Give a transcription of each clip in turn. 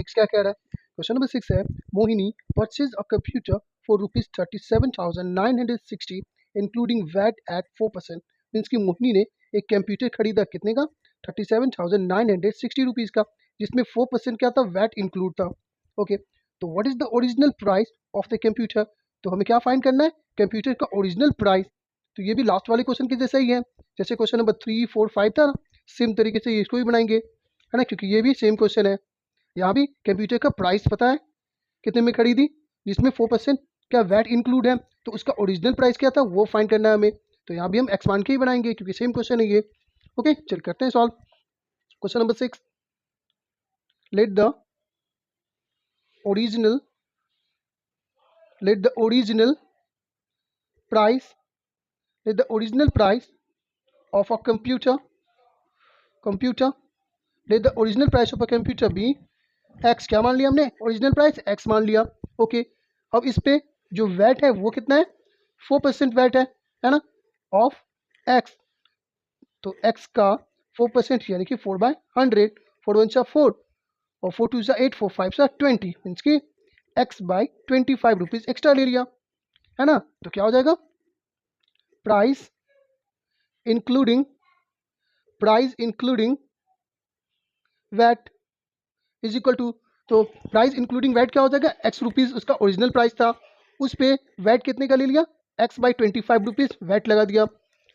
6 क्या कह रहा है? क्वेश्चन नंबर 6 है, Mohini purchase a computer for ₹37,960 including VAT at 4%। Means कि मोहिनी ने एक कंप्यूटर खरीदा कितने का? 37,960 रुपीज़ का, जिसमें 4% क्या था? वैट इंक्लूड था। ओके, तो what is the original price of the computer? तो हमें क्या फाइंड करना है? कंप्यूटर का ओरिजिनल प्राइस। तो ये भी लास्ट वाले क्वेश्चन के जैसा ही है, जैसे क्वेश्चन नंबर 3, 4, 5 था ना, सेम तरीके से इसको भी बनाएंगे, है ना, क्योंकि ये भी सेम क्वेश्चन है। यहाँ भी कंप्यूटर का प्राइस पता है कितने में खरीदी, जिसमें 4% क्या वैट इंक्लूड है, तो उसका ओरिजिनल प्राइस क्या था वो फाइंड करना है हमें। तो यहाँ भी हम एक्सपांड के ही बनाएंगे क्योंकि सेम क्वेश्चन है ये। ओके, चल करते हैं solve. Question number 6, let the original price let the original price of a computer let the original price of a computer be x। क्या मान लिया हमने? ओरिजिनल प्राइस x मान लिया। ओके, अब इस पे जो वैट है वो कितना है? 4% वैट है ना, ऑफ x। तो x का 4% यानी कि 4/100, 4 1 4 और 4 2 8, 4 5 20, मीन्स कि x बाई 25 रुपीज़ एक्स्ट्रा ले लिया, है ना। तो क्या हो जाएगा? Price including VAT is equal to, तो प्राइस इंक्लूडिंग वैट क्या हो जाएगा? x रुपीज़ उसका ओरिजिनल प्राइस था, उस पे वैट कितने का ले लिया? x बाई 25 रुपीज़ वैट लगा दिया।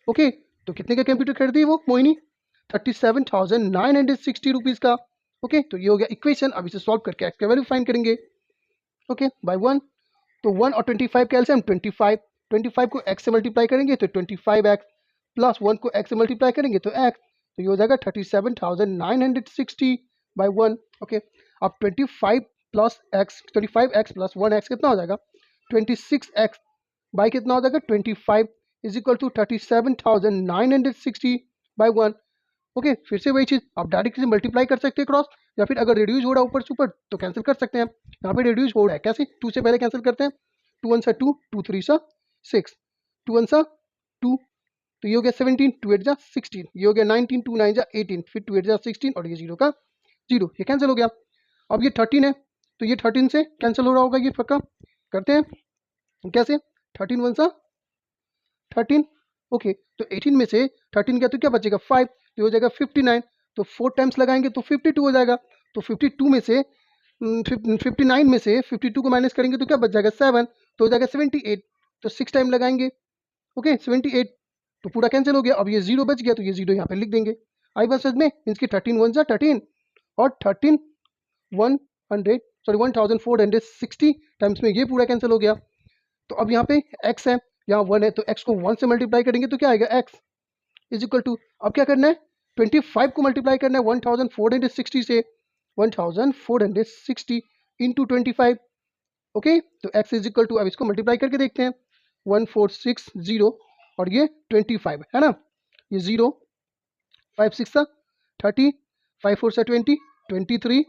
ओके, तो कितने का कंप्यूटर खरीदी वो मोहिनी? 37,960 रुपीज़ का। ओके, तो ये हो गया इक्वेशन। अब इसे सॉल्व करके x का वैल्यू फाइंड करेंगे। ओके, बाय 1, तो 1 और 25 का एलसीएम 25, 25 को x से मल्टीप्लाई करेंगे तो 25x, प्लस 1 को x से मल्टीप्लाई करेंगे तो x, तो ये हो जाएगा 37,960 बाई 1। ओके, अब 25 plus x, 25x plus 1x कितना हो जाएगा? 26x बाई कितना हो जाएगा? 25 is equal to 37,960 by 1। Okay, फिर से वही चीज़, आप डायरेक्ट से मल्टीप्लाई कर सकते हैं क्रॉस, या फिर अगर रिड्यूस हो रहा है ऊपर से ऊपर तो कैंसिल कर सकते हैं। यहाँ पे रिड्यूस हो रहा है, कैसे? 2 से पहले कैंसिल करते हैं, 2 1 2, 2 3 6, 2 1 2, तो ये हो गया 17, 2 8 16, ये हो गया 19, 2 9 18, फिर 2 8 16 और ये 0 का 0, ये कैंसिल हो गया। अब ये 13 है, तो ये 13 से कैंसिल हो रहा होगा, ये पक्का करते हैं। कैसे? 13 1 13। ओके, तो 18 में से 13 गया तो क्या बचेगा? 5, तो हो जाएगा 59। तो 4 टाइम्स लगाएंगे तो 52 हो जाएगा। तो 52 में से 59 में से 52 को माइनस करेंगे तो क्या बच जाएगा? 7, तो हो जाएगा 78। तो 6 टाइम लगाएंगे, ओके 78, तो पूरा कैंसिल हो गया। अब ये 0 बच गया, तो ये 0 यहाँ पे लिख देंगे। आई बात समझ में? मीन्स की 13 1 13 और 13 1460 टाइम्स में ये पूरा कैंसिल हो गया। तो अब यहाँ पे x है, यहाँ 1 है, तो x को 1 से मल्टीप्लाई करेंगे तो क्या आएगा? x इज इक्वल टू, अब क्या करना है? 25 को मल्टीप्लाई करना है 1460 से, 1460 इंटू 25। ओके, तो x इज इक्वल टू, अब इसको मल्टीप्लाई करके देखते हैं, 1460 और ये 25 है ना, ये 0 5 6 30, 5 4 20, 23,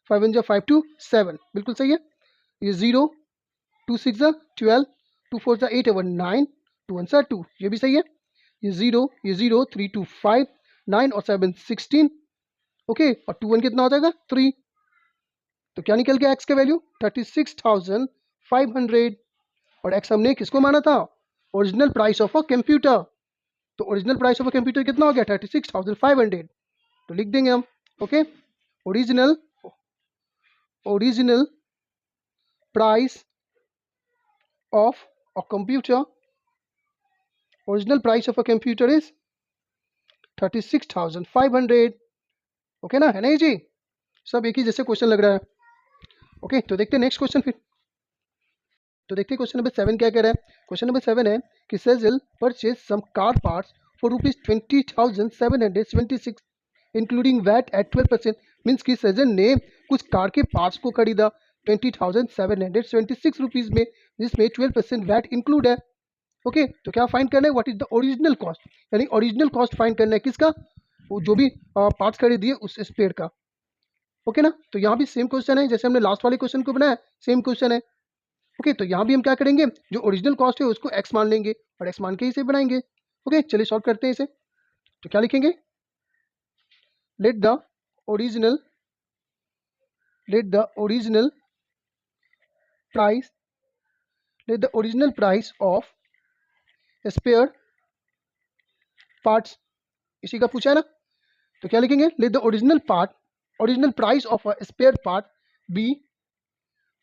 5 1 5 2 7, बिल्कुल सही है। ये 0 2 6 12, 2 4 8 9, 2 1 2, ये भी सही है। ये 0 3 2 5, 9 और 7 16, ओके, और 2 1 कितना हो जाएगा? 3। तो क्या निकल गया x का वैल्यू? 36,500। और x हमने किसको माना था? Original price of a computer. तो original price of a computer कितना हो गया? 36,500। तो लिख देंगे हम, okay, original price of a computer, original price of a computer is 36,500। Okay ना, है ना ये जी? सब एक ही जैसे क्वेश्चन लग रहा है। ओके, तो देखते हैं नेक्स्ट क्वेश्चन फिर। तो देखते हैं क्वेश्चन नंबर 7 क्या कह रहा है। क्वेश्चन नंबर 7 है कि Sejal purchase some car parts for ₹20,776 including VAT at 12%। Means कि सेजल ने कुछ कार के पार्ट्स को खरीदा 20,776 रुपीज़ में, जिसमें 12% वैट इंक्लूड है। ओके, तो क्या फाइंड करना है? What is the original cost, यानी ओरिजिनल कॉस्ट फाइंड करना है किसका? वो जो भी पार्ट्स खरीदिए उस स्पेयर का। ओके ना, तो यहाँ भी सेम क्वेश्चन है जैसे हमने लास्ट वाले क्वेश्चन को बनाया, सेम क्वेश्चन है। ओके, तो यहाँ भी हम क्या करेंगे? जो ओरिजिनल कॉस्ट है उसको x मान लेंगे और x मान के इसे बनाएंगे। ओके, चलिए सॉल्व करते हैं इसे। तो क्या लिखेंगे? Let the original let the original price of spare parts, इसी का पूछा है ना, तो क्या लिखेंगे, let the original price of a spare part be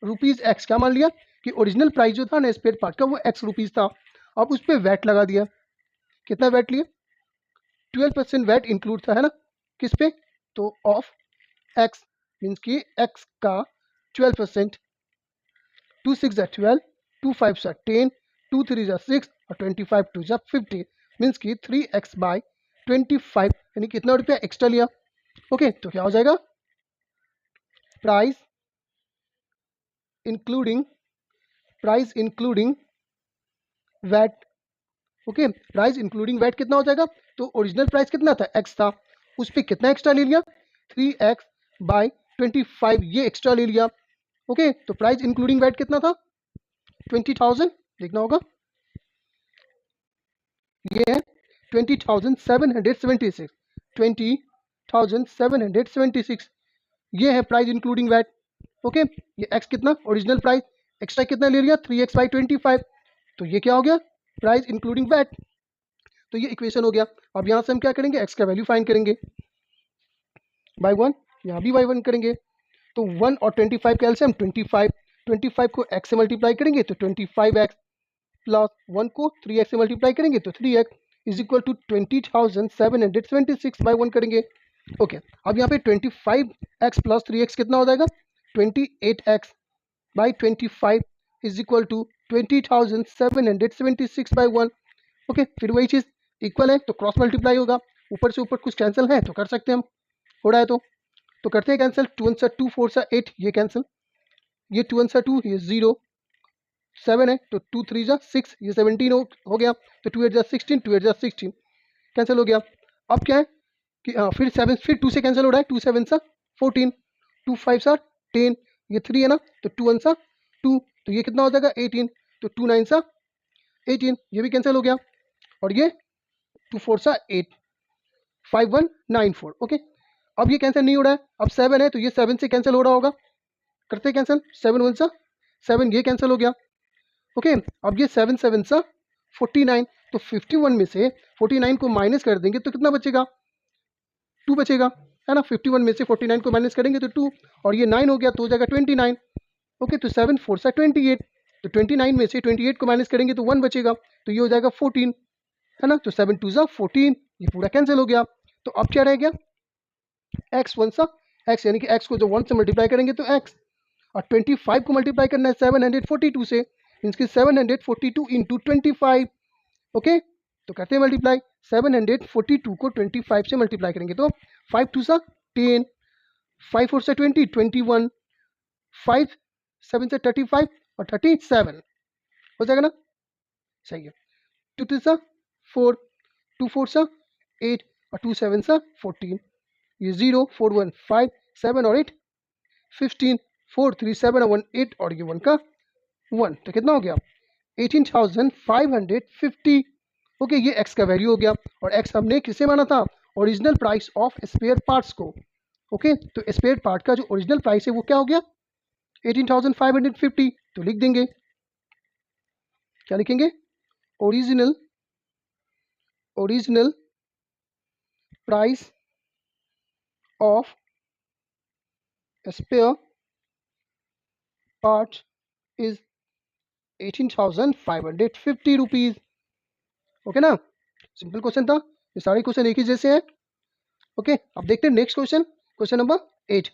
rupees x. क्या मान लिया कि ओरिजिनल प्राइस जो था ना स्पेयर पार्ट का वो एक्स रुपीज था। अब उस पर वैट लगा दिया, कितना वैट लिया, 12% वैट इंक्लूड था, है ना, किस पे, तो ऑफ एक्स, मीन्स कि एक्स का 12%, 2 6 जा 12, 2 5 जा 10, 2 3 जा 6 और 25 2 जा 50, मीन्स कि 3x बाय 25, यानी कितना रुपया एक्स्ट्रा लिया। ओके, तो क्या हो जाएगा, price including VAT. Okay, price including VAT कितना हो जाएगा, तो ओरिजिनल प्राइस कितना था, एक्स था, उस पर कितना एक्स्ट्रा ले लिया, 3x बाय 25, ये एक्स्ट्रा ले लिया। ओके, तो प्राइस इंक्लूडिंग वैट कितना था, 20,000 लिखना होगा, ये है 20,776, 20,776, ये है प्राइस इंक्लूडिंग वैट। ओके, ये एक्स कितना, ओरिजिनल प्राइस, एक्स्ट्रा कितना ले लिया, 3x बाई 25, तो ये क्या हो गया, प्राइस इंक्लूडिंग वैट। तो ये इक्वेशन हो गया। अब यहाँ से हम क्या करेंगे, एक्स का वैल्यू फाइंड करेंगे, बाई 1, यहाँ भी बाई 1 करेंगे, तो 1 और 25 का एलसीएम 25 को x से मल्टीप्लाई करेंगे तो 25x, प्लस 1 को 3x से मल्टीप्लाई करेंगे तो 3x is equal to 20,776 by 1 करेंगे। ओके, अब यहाँ पे 25x प्लस 3x कितना हो जाएगा, 28x by 25 is equal to 20,776 by 1। Okay, फिर वही चीज़ इक्वल है तो क्रॉस मल्टीप्लाई होगा, ऊपर से ऊपर कुछ कैंसिल है तो कर सकते हैं हम, हो रहा है तो करते हैं कैंसिल, 2 1 2 4 8, ये कैंसिल, ये 2 1 2, ये 0, 7 है तो 2 3 6, ये 17 हो गया, तो 2 8 16, 2 8 16 कैंसिल हो गया। अब क्या है कि फिर 7, फिर 2 से कैंसिल हो रहा है, 2 7 14, 2 5 10, ये 3 है ना, तो 2 1 2, तो ये कितना हो जाएगा 18, तो 2 9 18, ये भी कैंसिल हो गया, और ये 2 4 8, 5 1 9 4। ओके, अब ये कैंसिल नहीं हो रहा है, अब 7 है तो ये 7 से कैंसिल हो रहा होगा, करते हैं कैंसिल, 7 1 7, ये कैंसिल हो गया। ओके, अब ये 7 7 49, तो 51 में से 49 को माइनस कर देंगे तो कितना बचेगा, 2 बचेगा, है ना, 51 में से 49 को माइनस करेंगे तो 2, और ये 9 हो गया तो हो जाएगा 29। ओके, तो 7 4 28, तो 29 में से 28 को माइनस करेंगे तो 1 बचेगा, तो ये हो जाएगा 14, है ना, तो 7 2 14, ये पूरा कैंसिल हो गया। तो अब क्या रह गया, x 1 x, यानी कि x को जो 1 से मल्टीप्लाई करेंगे तो x, और 25 को मल्टीप्लाई करना है 742 से, मीन्स कि 742 इंटू 25। ओके, तो करते हैं मल्टीप्लाई, 742 को 25 से मल्टीप्लाई करेंगे तो 5 2 10, 5 4 20, 21, 5 7 से 35 और 37 हो जाएगा ना, सही है, 2 2 4, 2 4 8 और 2 7 14, ये 0 4 1 5 7 और 8 15, 4 3 7 और 1 8, और ये 1 का 1, तो कितना हो गया 18,550। ओके, ये x का वैल्यू हो गया, और x हमने किसे माना था, original price of spare parts को। ओके, तो स्पेयर पार्ट का जो ओरिजिनल प्राइस है वो क्या हो गया 18,550, तो लिख देंगे, क्या लिखेंगे, original price of spare part is 18,550 rupees. Okay ना, सिंपल क्वेश्चन था, ये सारे क्वेश्चन एक ही जैसे हैं। ओके, अब देखते हैं नेक्स्ट क्वेश्चन, क्वेश्चन नंबर 8।